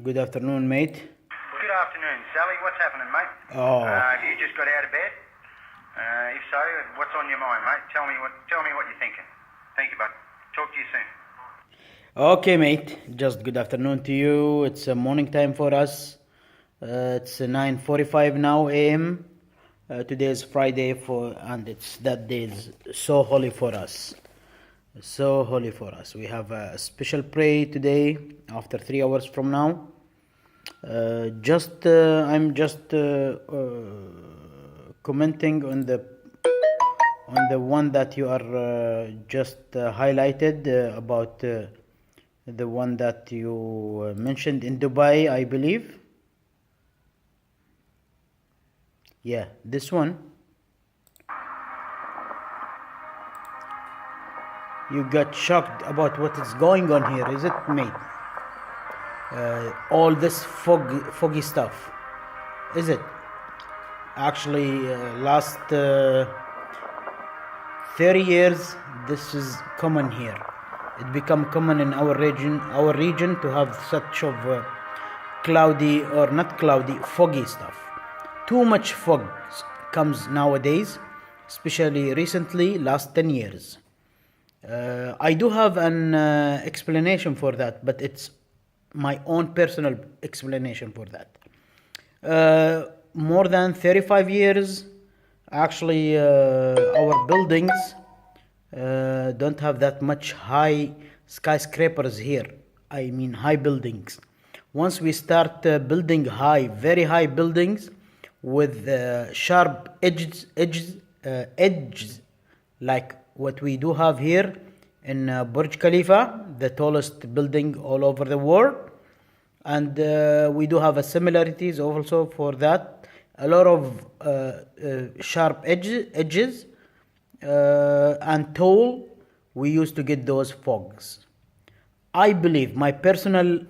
Good afternoon, mate. Good afternoon, Sally. What's happening, mate? Oh. Have you just got out of bed? If so, what's on your mind, mate? Tell me what you're thinking. Thank you, bud. Talk to you soon. Okay, mate. Just good afternoon to you. It's a morning time for us. It's 9:45 now a.m. Today is Friday and it's that day is so holy for us. So holy for us. We have a special pray today after 3 hours from now. I'm just commenting on the one that you are just highlighted about the one that you mentioned in Dubai, I believe. Yeah, this one. You got shocked about what is going on here, is it, mate? All this foggy stuff, is it? Actually, last 30 years, this is common here. It become common in our region to have such of cloudy or not cloudy, foggy stuff. Too much fog comes nowadays, especially recently, last 10 years. I do have an explanation for that, but it's my own personal explanation for that. More than 35 years, actually, our buildings don't have that much high skyscrapers here. I mean high buildings. Once we start building very high buildings with sharp edges, like what we do have here in Burj Khalifa, the tallest building all over the world. And we do have similarities also for that. A lot of sharp edges and tall, we used to get those fogs. I believe my personal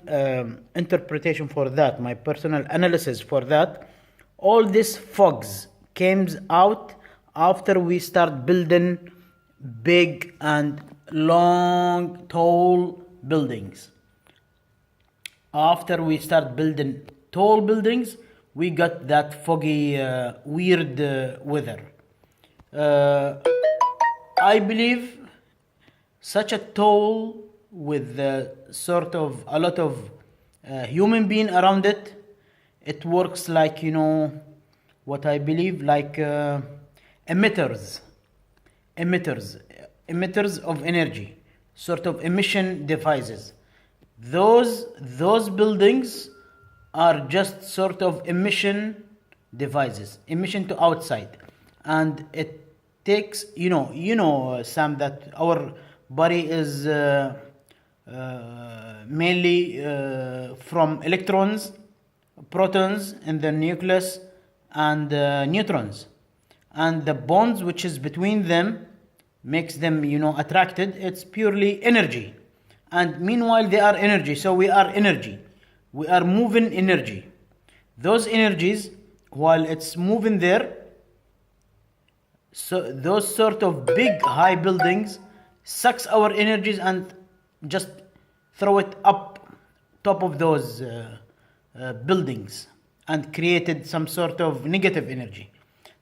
interpretation for that, my personal analysis for that, all these fogs came out after we start building big and long, tall buildings. After we start building tall buildings, we got that foggy, weird weather. I believe such a tall with sort of a lot of human being around it, it works like, what I believe, like emitters of energy, sort of emission devices. Those buildings are just sort of emission devices, emission to outside, and it takes, Sam, that our body is mainly from electrons, protons in the nucleus, and neutrons, and the bonds which is between them makes them attracted. It's purely energy, and meanwhile they are energy, so we are energy, we are moving energy. Those energies, while it's moving there, so those sort of big high buildings sucks our energies and just throw it up top of those buildings and created some sort of negative energy.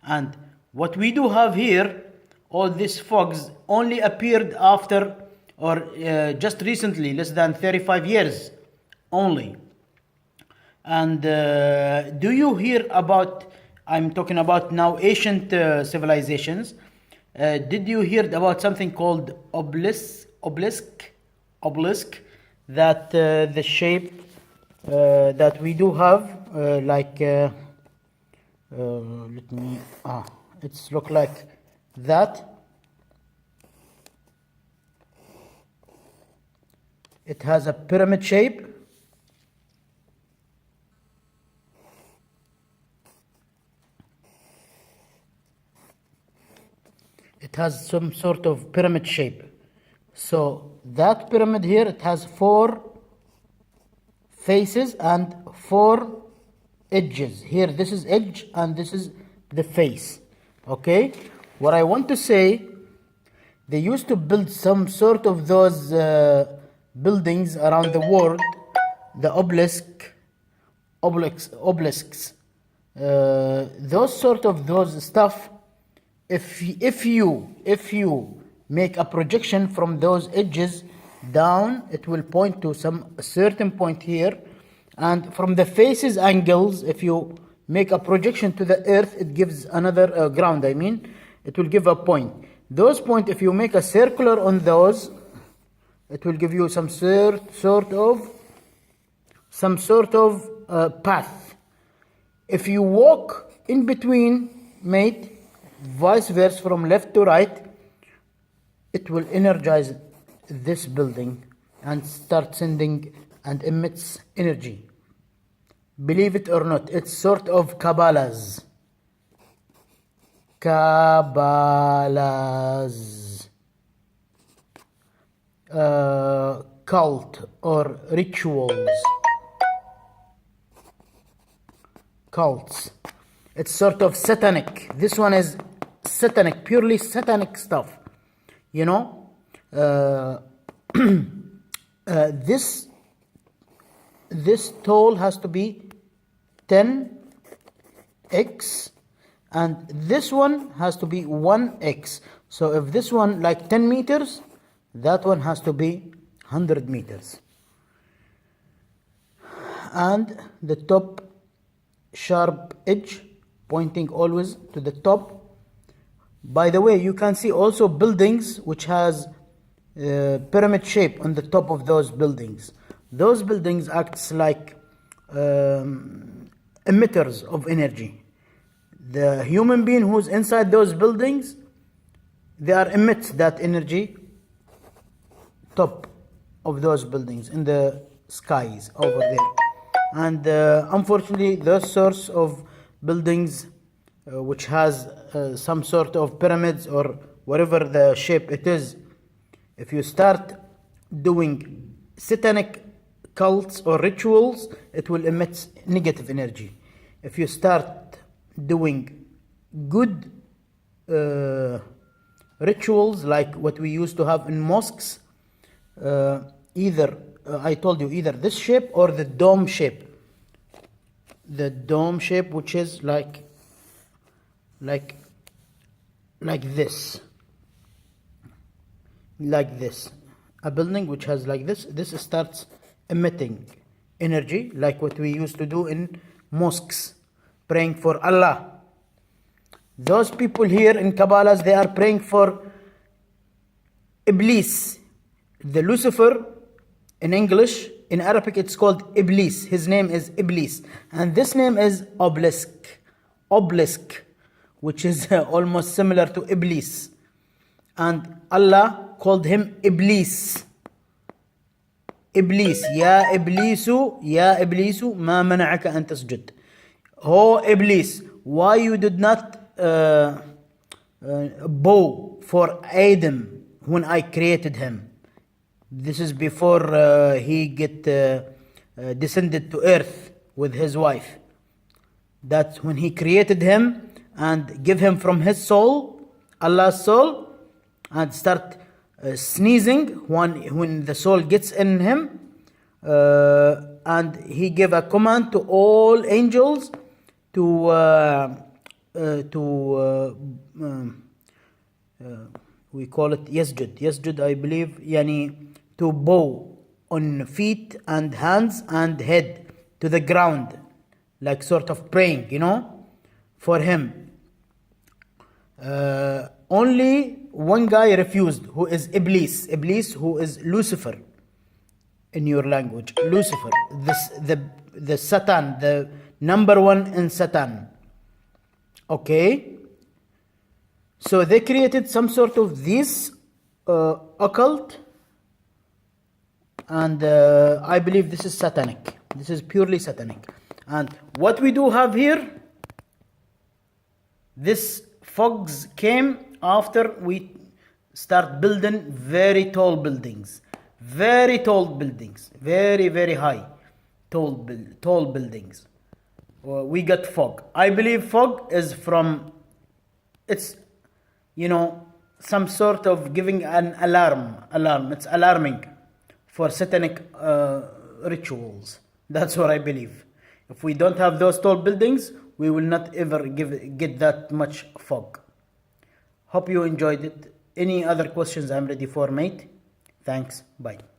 And what we do have here, all these fogs only appeared after or just recently, less than 35 years only. And do you hear about, I'm talking about now ancient civilizations, did you hear about something called obelisk, that the shape that we do have, it's look like that. It has a pyramid shape. It has some sort of pyramid shape. So that pyramid here, it has 4 faces and 4 edges. Here, this is edge and this is the face. Okay? What I want to say, they used to build some sort of those buildings around the world the obelisks, those sort of those stuff. If you make a projection from those edges down, it will point to some certain point here, and from the faces angles, if you make a projection to the earth, it gives another ground. I mean, it will give a point. Those point, if you make a circular on those, it will give you some sort of path. If you walk in between, mate, vice versa from left to right, it will energize this building and start sending and emits energy. Believe it or not, it's sort of Kabbalahs. Cult or rituals. Cults. It's sort of satanic. This one is satanic, purely satanic stuff. You know, this toll has to be 10x, and this one has to be 1x. So if this one like 10 meters, that one has to be 100 meters. And the top sharp edge pointing always to the top. By the way, you can see also buildings which has pyramid shape on the top of those buildings. Those buildings acts like emitters of energy. The human being who's inside those buildings, they are emit that energy top of those buildings in the skies over there. And unfortunately, those sorts of buildings which has some sort of pyramids or whatever the shape it is, if you start doing satanic cults or rituals, it will emit negative energy. If you start doing good rituals like what we used to have in mosques, either I told you, either this shape or the dome shape. The dome shape, which is like this. Like this. A building which has like this starts emitting energy, like what we used to do in mosques, praying for Allah. Those people here in Kabbalahs, they are praying for Iblis, the Lucifer. In English, in Arabic, it's called Iblis. His name is Iblis. And this name is obelisk, which is almost similar to Iblis. And Allah called him Iblis. Iblis, Ya Iblisu, ma mana'aka an tasjud. Oh Iblis, why you did not bow for Adam when I created him? This is before he get descended to earth with his wife. That's when he created him and give him from his soul, Allah's soul, and start sneezing when the soul gets in him, and he gave a command to all angels to we call it yasjud, I believe, yani to bow on feet and hands and head to the ground, like sort of praying, for him. Only one guy refused, who is Iblis, who is Lucifer in your language. Lucifer, the Satan, the number one in Satan. Okay? So they created some sort of this occult, and I believe this is satanic. This is purely satanic. And what we do have here, this fogs came after we start building very tall buildings. Very, very high, tall buildings. We got fog. I believe fog is from, it's, some sort of giving an alarm. It's alarming for satanic rituals. That's what I believe. If we don't have those tall buildings, we will not ever get that much fog. Hope you enjoyed it. Any other questions I'm ready for, mate? Thanks. Bye.